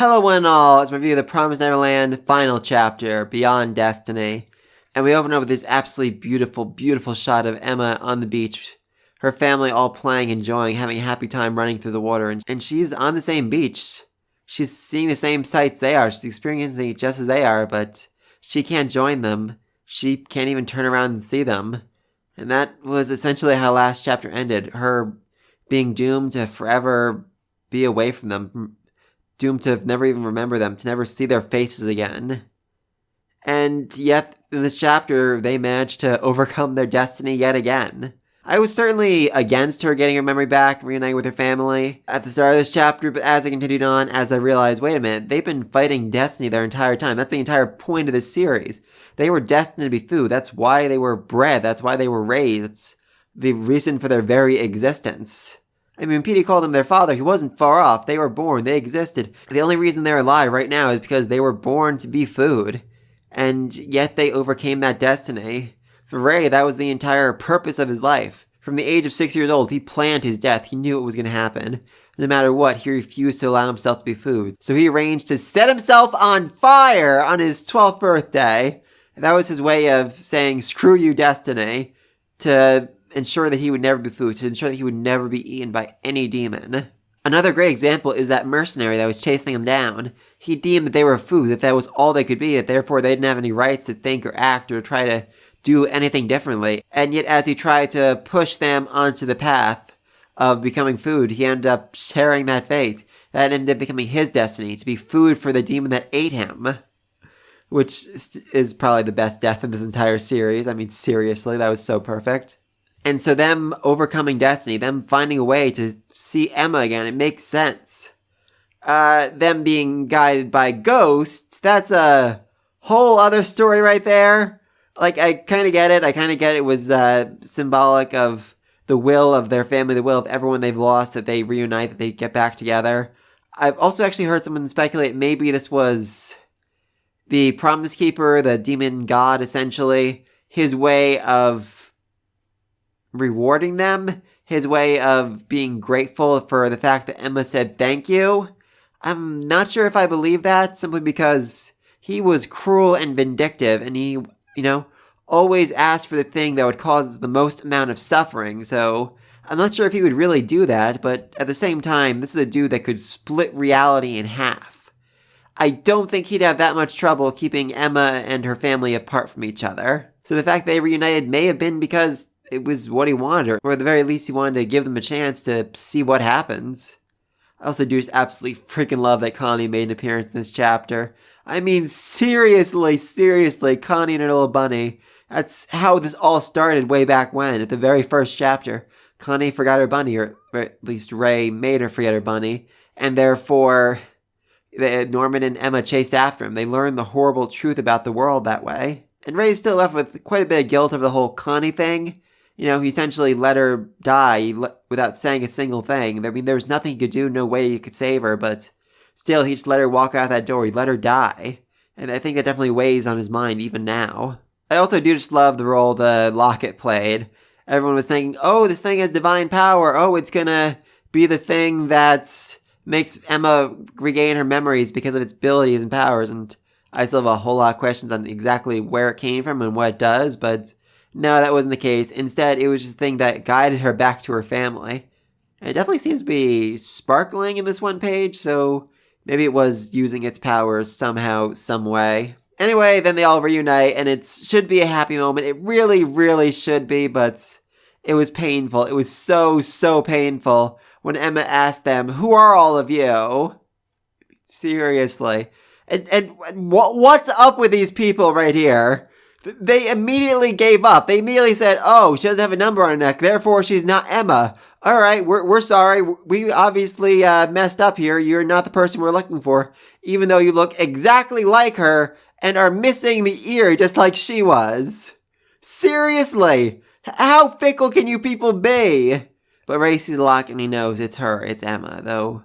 Hello one all, it's my review of The Promised Neverland final chapter, Beyond Destiny. And we open up with this absolutely beautiful, beautiful shot of Emma on the beach. Her family all playing, enjoying, having a happy time running through the water. And she's on the same beach. She's seeing the same sights they are. She's experiencing it just as they are, but she can't join them. She can't even turn around and see them. And that was essentially how last chapter ended. Her being doomed to forever be away from them. Doomed to never even remember them, to never see their faces again. And yet, in this chapter, they managed to overcome their destiny yet again. I was certainly against her getting her memory back, reuniting with her family at the start of this chapter, but as I continued on, as I realized, wait a minute, they've been fighting destiny their entire time. That's the entire point of this series. They were destined to be food. That's why they were bred. That's why they were raised. It's the reason for their very existence. I mean, Petey called them their father. He wasn't far off. They were born. They existed. The only reason they're alive right now is because they were born to be food. And yet they overcame that destiny. For Ray, that was the entire purpose of his life. From the age of 6 years old, he planned his death. He knew it was going to happen. No matter what, he refused to allow himself to be food. So he arranged to set himself on fire on his 12th birthday. And that was his way of saying, screw you, destiny, to ensure that he would never be food, to ensure that he would never be eaten by any demon. Another great example is that mercenary that was chasing him down. He deemed that they were food, that that was all they could be, that therefore they didn't have any rights to think or act or try to do anything differently. And yet as he tried to push them onto the path of becoming food, he ended up sharing that fate. That ended up becoming his destiny, to be food for the demon that ate him. Which is probably the best death in this entire series. I mean, seriously, that was so perfect. And so them overcoming destiny, them finding a way to see Emma again, it makes sense. Them being guided by ghosts, that's a whole other story right there. Like, I kind of get it. It was symbolic of the will of their family, the will of everyone they've lost, that they reunite, that they get back together. I've also actually heard someone speculate maybe this was the Promise Keeper, the demon god, essentially, his way of rewarding them, his way of being grateful for the fact that Emma said thank you. I'm not sure if I believe that, simply because he was cruel and vindictive, and he, always asked for the thing that would cause the most amount of suffering, so I'm not sure if he would really do that, but at the same time, this is a dude that could split reality in half. I don't think he'd have that much trouble keeping Emma and her family apart from each other. So the fact they reunited may have been because it was what he wanted, or at the very least he wanted to give them a chance to see what happens. I also do just absolutely freaking love that Connie made an appearance in this chapter. I mean, seriously, Connie and her little bunny. That's how this all started way back when, at the very first chapter. Connie forgot her bunny, or at least Ray made her forget her bunny, and therefore Norman and Emma chased after him. They learned the horrible truth about the world that way. And Ray's still left with quite a bit of guilt over the whole Connie thing. He essentially let her die without saying a single thing. I mean, there was nothing he could do, no way he could save her, but still, he just let her walk out that door. He let her die. And I think that definitely weighs on his mind, even now. I also do just love the role the locket played. Everyone was thinking, oh, this thing has divine power. Oh, it's gonna be the thing that makes Emma regain her memories because of its abilities and powers. And I still have a whole lot of questions on exactly where it came from and what it does, but no, that wasn't the case. Instead, it was just a thing that guided her back to her family. And it definitely seems to be sparkling in this one page, so maybe it was using its powers somehow, some way. Anyway, then they all reunite, and it should be a happy moment. It really, really should be, but it was painful. It was so painful when Emma asked them, who are all of you? Seriously. And what's up with these people right here? They immediately gave up. They immediately said, oh, she doesn't have a number on her neck, therefore she's not Emma. All right, we're sorry. We obviously messed up here. You're not the person we're looking for, even though you look exactly like her and are missing the ear just like she was. Seriously, how fickle can you people be? But Ray sees the locket and he knows it's her, it's Emma, though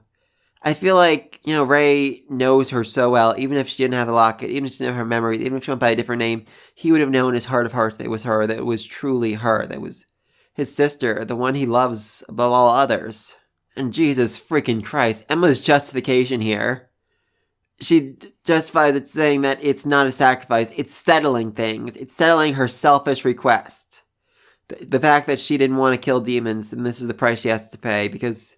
I feel like, Ray knows her so well. Even if she didn't have a locket, even if she didn't have her memories, even if she went by a different name, he would have known in his heart of hearts that it was her, that it was truly her, that was his sister, the one he loves above all others. And Jesus freaking Christ, Emma's justification here she justifies it saying that it's not a sacrifice, it's settling things. It's settling her selfish request. The fact that she didn't want to kill demons, and this is the price she has to pay, because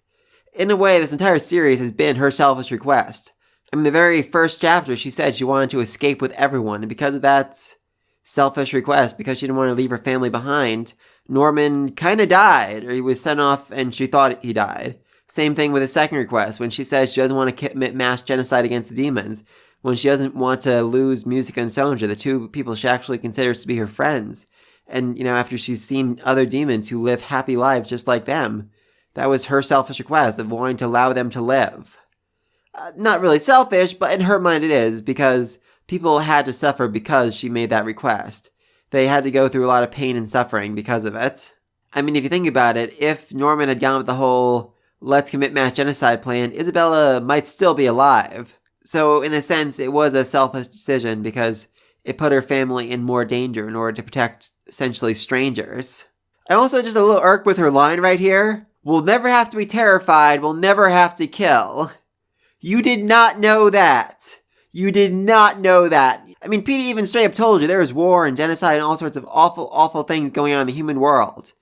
in a way, this entire series has been her selfish request. I mean, the very first chapter, she said she wanted to escape with everyone, and because of that selfish request, because she didn't want to leave her family behind, Norman kind of died, or he was sent off and she thought he died. Same thing with his second request, when she says she doesn't want to commit mass genocide against the demons, when she doesn't want to lose Music and Sonja, the two people she actually considers to be her friends. And, after she's seen other demons who live happy lives just like them, that was her selfish request of wanting to allow them to live. Not really selfish, but in her mind it is, because people had to suffer because she made that request. They had to go through a lot of pain and suffering because of it. I mean, if you think about it, if Norman had gone with the whole let's commit mass genocide plan, Isabella might still be alive. So in a sense, it was a selfish decision because it put her family in more danger in order to protect essentially strangers. I'm also just a little irked with her line right here. We'll never have to be terrified. We'll never have to kill. You did not know that. You did not know that. I mean, Petey even straight up told you there was war and genocide and all sorts of awful, awful things going on in the human world.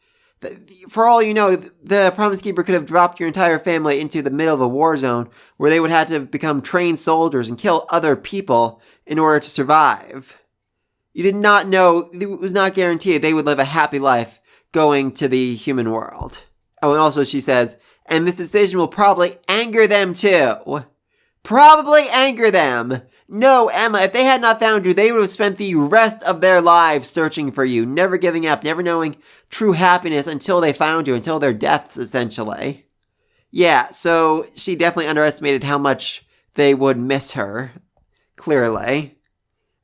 For all you know, the Promise Keeper could have dropped your entire family into the middle of a war zone where they would have to become trained soldiers and kill other people in order to survive. You did not know, it was not guaranteed they would live a happy life going to the human world. Oh, and also she says, and this decision will probably anger them too. Probably anger them. No, Emma, if they had not found you, they would have spent the rest of their lives searching for you, never giving up, never knowing true happiness until they found you, until their deaths, essentially. Yeah, so she definitely underestimated how much they would miss her, clearly.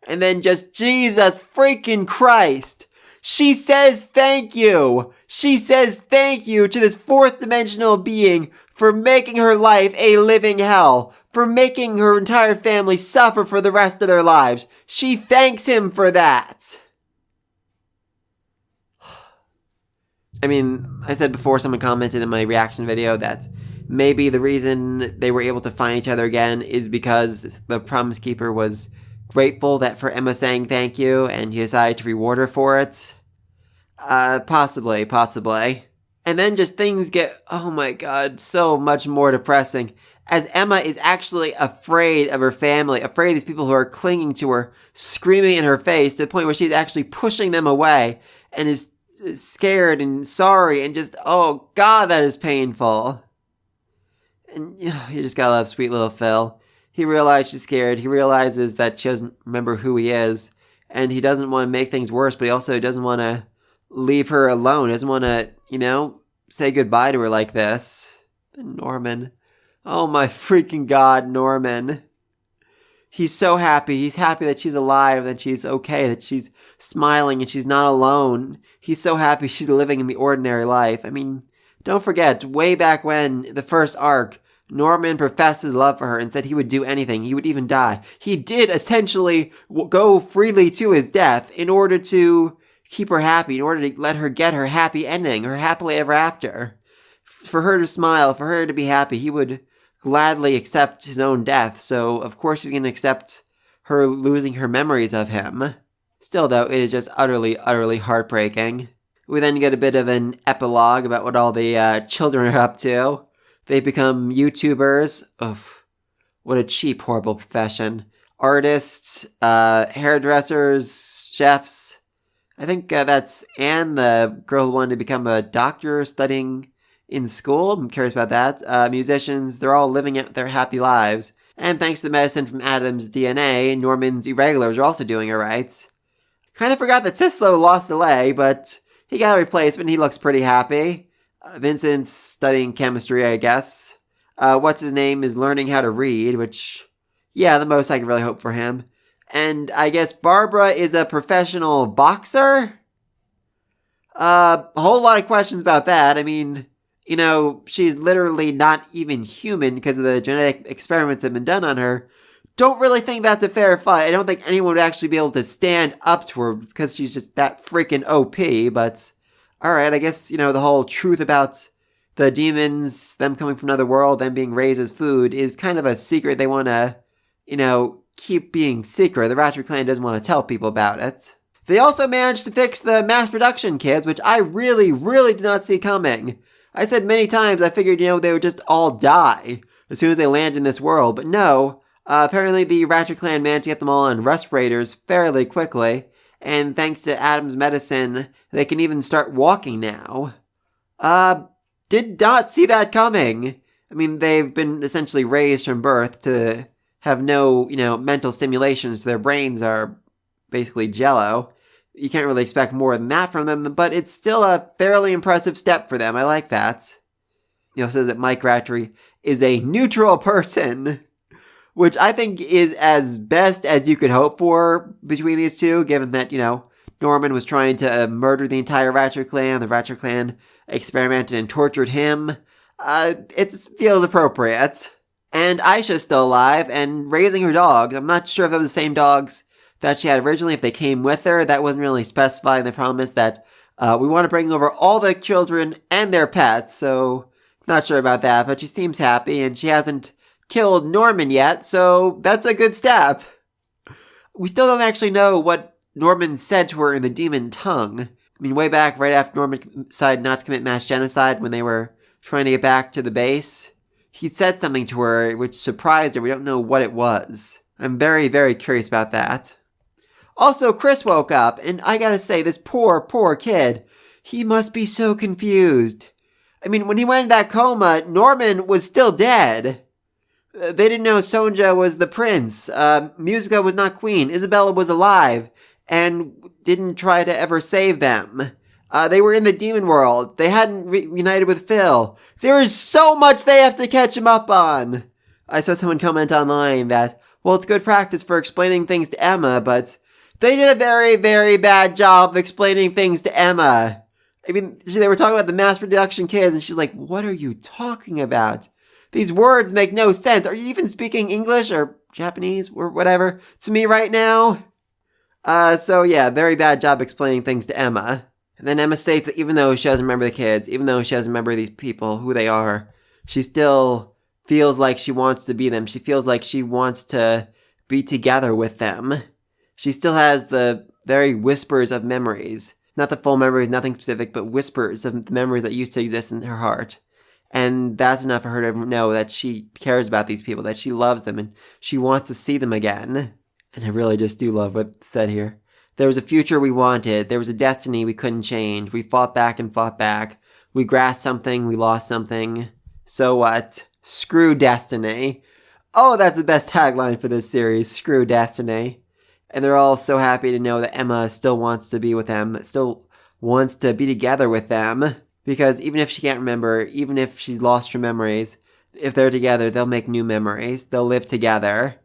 And then just, Jesus freaking Christ! She says thank you! She says thank you to this fourth dimensional being for making her life a living hell, for making her entire family suffer for the rest of their lives. She thanks him for that. I mean, I said before, someone commented in my reaction video that maybe the reason they were able to find each other again is because the Promise Keeper was grateful that for Emma saying thank you and he decided to reward her for it. Possibly. And then just things get, oh my god, so much more depressing. As Emma is actually afraid of her family, afraid of these people who are clinging to her, screaming in her face to the point where she's actually pushing them away and is scared and sorry and just, oh god, that is painful. And you just gotta love sweet little Phil. He realizes she's scared. He realizes that she doesn't remember who he is. And he doesn't want to make things worse, but he also doesn't want to leave her alone. He doesn't want to, say goodbye to her like this. Norman. Oh my freaking god, Norman. He's so happy. He's happy that she's alive, that she's okay, that she's smiling and she's not alone. He's so happy she's living in the ordinary life. I mean, don't forget, way back when, the first arc, Norman professed his love for her and said he would do anything. He would even die. He did essentially go freely to his death in order to keep her happy, in order to let her get her happy ending, her happily ever after. For her to smile, for her to be happy, he would gladly accept his own death, so of course he's going to accept her losing her memories of him. Still, though, it is just utterly, utterly heartbreaking. We then get a bit of an epilogue about what all the children are up to. They become YouTubers. Oof. What a cheap, horrible profession. Artists, hairdressers, chefs. I think that's Anne, the girl who wanted to become a doctor studying in school. I'm curious about that. Musicians, they're all living out their happy lives. And thanks to the medicine from Adam's DNA, Norman's irregulars are also doing alright. Kind of forgot that Sislo lost a leg, but he got a replacement. He looks pretty happy. Vincent's studying chemistry, I guess. What's his name is learning how to read, which, yeah, the most I can really hope for him. And I guess Barbara is a professional boxer? A whole lot of questions about that. I mean, she's literally not even human because of the genetic experiments that have been done on her. Don't really think that's a fair fight. I don't think anyone would actually be able to stand up to her because she's just that freaking OP, but alright, I guess, the whole truth about the demons, them coming from another world, them being raised as food, is kind of a secret they want to keep being secret. The Ratchet Clan doesn't want to tell people about it. They also managed to fix the mass production kids, which I really, really did not see coming. I said many times I figured, they would just all die as soon as they land in this world, but no. Apparently the Ratchet Clan managed to get them all on respirators fairly quickly, and thanks to Adam's medicine, they can even start walking now. Did not see that coming. I mean, they've been essentially raised from birth to have no, mental stimulation, so their brains are basically jello. You can't really expect more than that from them, but it's still a fairly impressive step for them. I like that. Says that Mike Ratchery is a neutral person, which I think is as best as you could hope for between these two, given that, Norman was trying to murder the entire Ratchet Clan. The Ratchet Clan experimented and tortured him. It feels appropriate. And Aisha's still alive and raising her dogs. I'm not sure if those are the same dogs that she had originally, if they came with her. That wasn't really specified in the promise that we want to bring over all the children and their pets, so not sure about that, but she seems happy, and she hasn't killed Norman yet, so that's a good step. We still don't actually know what Norman said to her in the demon tongue. I mean, way back, right after Norman decided not to commit mass genocide when they were trying to get back to the base, he said something to her which surprised her. We don't know what it was. I'm very, very curious about that. Also, Chris woke up, and I gotta say, this poor, poor kid, he must be so confused. I mean, when he went into that coma, Norman was still dead. They didn't know Sonja was the prince. Musica was not queen. Isabella was alive and didn't try to ever save them. They were in the demon world. They hadn't reunited with Phil. There is so much they have to catch him up on. I saw someone comment online that, well, it's good practice for explaining things to Emma, but they did a very, very bad job of explaining things to Emma. I mean, they were talking about the mass production kids, and she's like, what are you talking about? These words make no sense. Are you even speaking English or Japanese or whatever to me right now? So yeah, very bad job explaining things to Emma. And then Emma states that even though she doesn't remember the kids, even though she doesn't remember these people, who they are, she still feels like she wants to be them. She feels like she wants to be together with them. She still has the very whispers of memories. Not the full memories, nothing specific, but whispers of the memories that used to exist in her heart. And that's enough for her to know that she cares about these people, that she loves them, and she wants to see them again. And I really just do love what's said here. There was a future we wanted. There was a destiny we couldn't change. We fought back and fought back. We grasped something, we lost something. So what? Screw destiny. Oh, that's the best tagline for this series. Screw destiny. And they're all so happy to know that Emma still wants to be with them, still wants to be together with them. Because even if she can't remember, even if she's lost her memories, if they're together, they'll make new memories. They'll live together.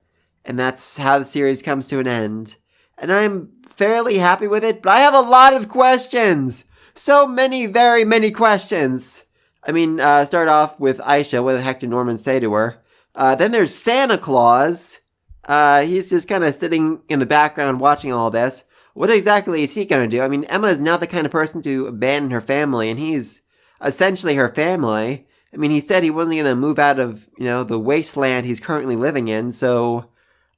And that's how the series comes to an end. And I'm fairly happy with it, but I have a lot of questions. So many, very many questions. I mean, start off with Aisha. What the heck did Norman say to her? Then there's Santa Claus. He's just kind of sitting in the background watching all this. What exactly is he going to do? I mean, Emma is not the kind of person to abandon her family, and he's essentially her family. I mean, he said he wasn't going to move out of, the wasteland he's currently living in, so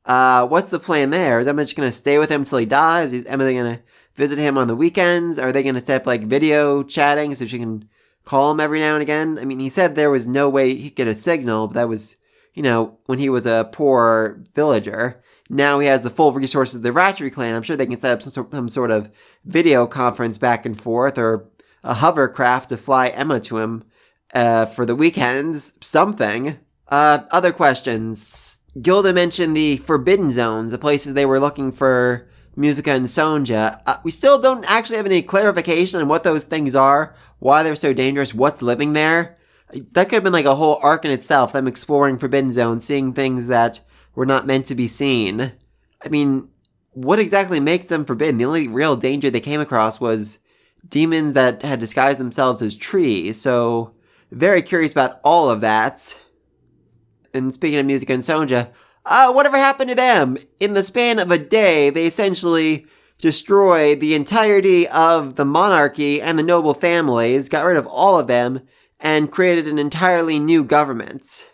what's the plan there? Is Emma just going to stay with him until he dies? Is Emma going to visit him on the weekends? Are they going to set up, video chatting so she can call him every now and again? I mean, he said there was no way he could get a signal, but that was, when he was a poor villager. Now he has the full resources of the Ratchery Clan. I'm sure they can set up some sort of video conference back and forth, or a hovercraft to fly Emma to him for the weekends. Something. Other questions. Gilda mentioned the Forbidden Zones, the places they were looking for Musica and Sonja. We still don't actually have any clarification on what those things are, why they're so dangerous, what's living there. That could have been like a whole arc in itself, them exploring Forbidden Zones, seeing things that were not meant to be seen. I mean, what exactly makes them forbidden? The only real danger they came across was demons that had disguised themselves as trees, so very curious about all of that. And speaking of Musica and Sonja, whatever happened to them? In the span of a day, they essentially destroyed the entirety of the monarchy and the noble families, got rid of all of them, and created an entirely new government.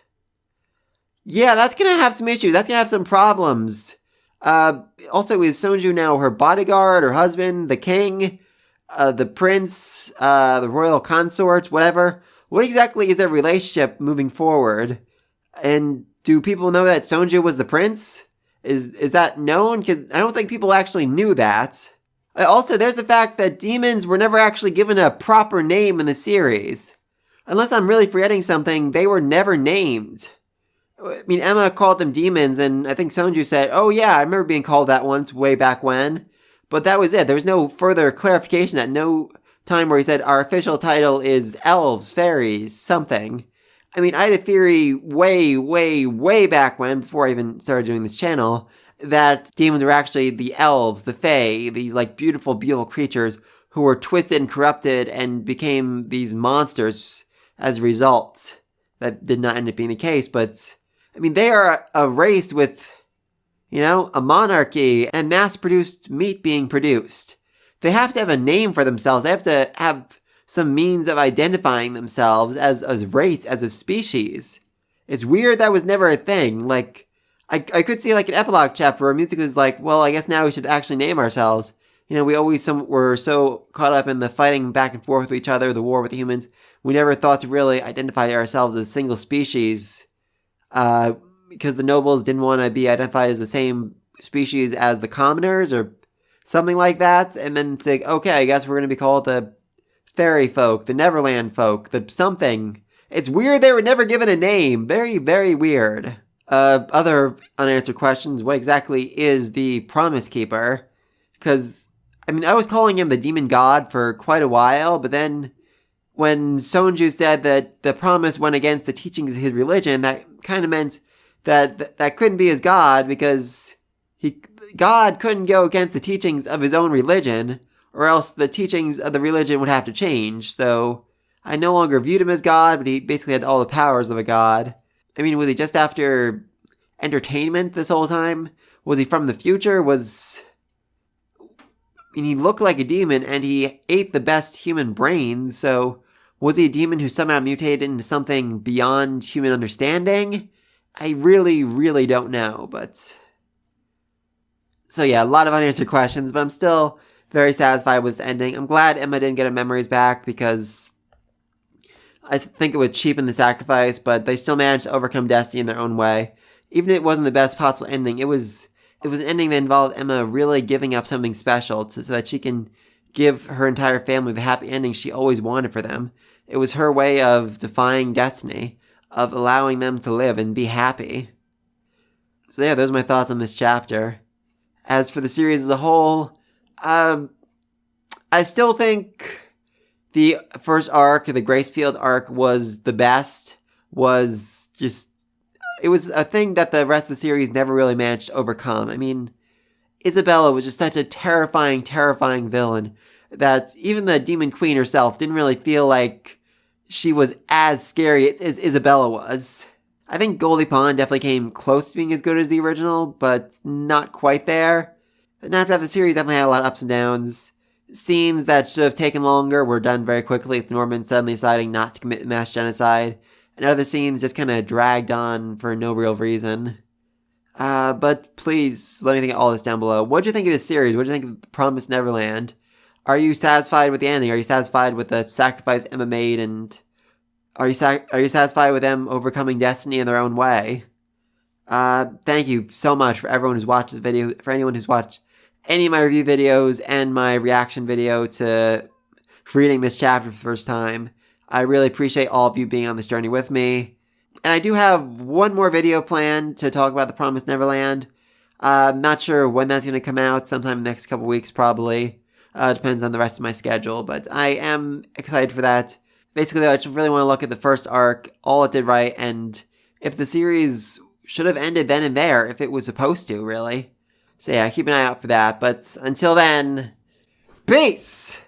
Yeah, that's gonna have some issues. That's gonna have some problems. Also, is Sonju now her bodyguard, her husband, the king, the prince, the royal consort, whatever? What exactly is their relationship moving forward? And do people know that Sonju was the prince? Is that known? Because I don't think people actually knew that. Also, there's the fact that demons were never actually given a proper name in the series. Unless I'm really forgetting something, they were never named. I mean, Emma called them demons, and I think Sonju said, oh yeah, I remember being called that once way back when. But that was it. There was no further clarification at no time where he said, our official title is elves, fairies, something. I mean, I had a theory way back when, before I even started doing this channel, that demons were actually the elves, the fae, these like beautiful creatures who were twisted and corrupted and became these monsters as a result. That did not end up being the case, but I mean, they are a race with, a monarchy and mass-produced meat being produced. They have to have a name for themselves. They have to have some means of identifying themselves as a race, as a species. It's weird that was never a thing. Like, I could see like an epilogue chapter where music is like, well, I guess now we should actually name ourselves. We always were so caught up in the fighting back and forth with each other, the war with the humans. We never thought to really identify ourselves as a single species, because the nobles didn't want to be identified as the same species as the commoners or something like that. And then say, okay, I guess we're going to be called the fairy folk, the Neverland folk, the something. It's weird they were never given a name. Very, very weird. Other unanswered questions. What exactly is the Promise Keeper? Because, I was calling him the demon god for quite a while, but then when Sonju said that the promise went against the teachings of his religion, that kind of meant that couldn't be his god, because God couldn't go against the teachings of his own religion, or else the teachings of the religion would have to change. So I no longer viewed him as God, but he basically had all the powers of a god. Was he just after entertainment this whole time? Was he from the future? He looked like a demon, and he ate the best human brains, so was he a demon who somehow mutated into something beyond human understanding? I really, really don't know, but... So yeah, a lot of unanswered questions, but I'm still very satisfied with this ending. I'm glad Emma didn't get her memories back, because I think it would cheapen the sacrifice, but they still managed to overcome destiny in their own way. Even if it wasn't the best possible ending, it was an ending that involved Emma really giving up something special so that she can give her entire family the happy ending she always wanted for them. It was her way of defying destiny, of allowing them to live and be happy. So yeah, those are my thoughts on this chapter. As for the series as a whole, I still think the first arc, the Gracefield arc, was the best. It was a thing that the rest of the series never really managed to overcome. Isabella was just such a terrifying, terrifying villain that even the Demon Queen herself didn't really feel like she was as scary as Isabella was. I think Goldie Pond definitely came close to being as good as the original, but not quite there. And after that, the series definitely had a lot of ups and downs. Scenes that should have taken longer were done very quickly, with Norman suddenly deciding not to commit mass genocide, and other scenes just kind of dragged on for no real reason. But please, let me think of all this down below. What do you think of this series? What do you think of Promised Neverland? Are you satisfied with the ending? Are you satisfied with the sacrifice Emma made? And are you satisfied with them overcoming destiny in their own way? Thank you so much for everyone who's watched this video, for anyone who's watched any of my review videos and my reaction video to reading this chapter for the first time. I really appreciate all of you being on this journey with me. And I do have one more video planned to talk about The Promised Neverland. I'm not sure when that's going to come out, sometime next couple weeks probably. Depends on the rest of my schedule, but I am excited for that. Basically, I just really want to look at the first arc, all it did right, and if the series should have ended then and there, if it was supposed to, really. So yeah, keep an eye out for that. But until then, peace!